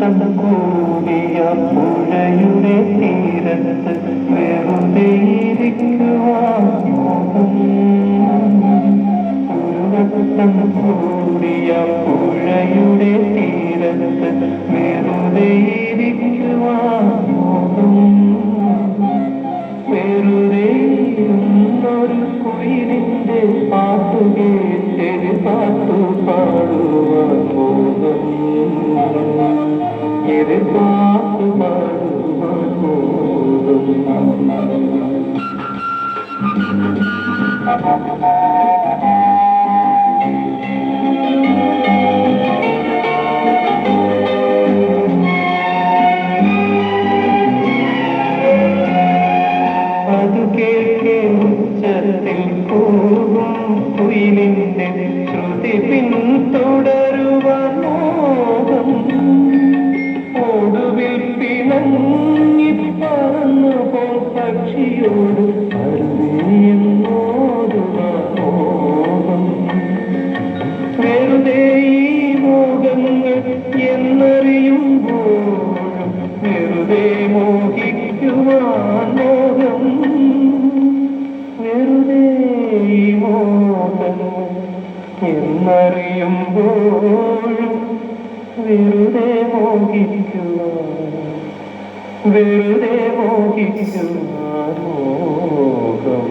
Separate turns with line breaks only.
കൂടിയ പുഴയുടെ തീരത്ത് വെറുതെ ഇരിക്കുവാൻ കൂടിയ പുഴയുടെ തീരത്ത് വെറുതെ ഇരിക്കുവാൻ വെറുതെ ഒരു കുയിലിന്റെ പാട്ടുകേട്ട് പാട്ടു പാടുവാൻ പോകും പാട്ടു പാടുവാൻ പോകും ഉച്ചത്തിൽ പോകും കുയിലിന്റെ ശ്രുതി പിന്തുടരുവാൻ മോഹം ഒടുവിൽ പിണങ്ങി പറന്നു പോ പക്ഷിയോട് അരുവിയെന്നോടുവാൻ മോഹം വെറുതെ ഈ മോഹങ്ങൾ എന്നറിയുമ്പോഴും വെറുതെ മോഹിക്കുവാൻ മോഹം വെറുതെ മോഹം എന്നറിയുമ്പോഴും വെറുതെ മോഹിക്കുവാൻ മോഹം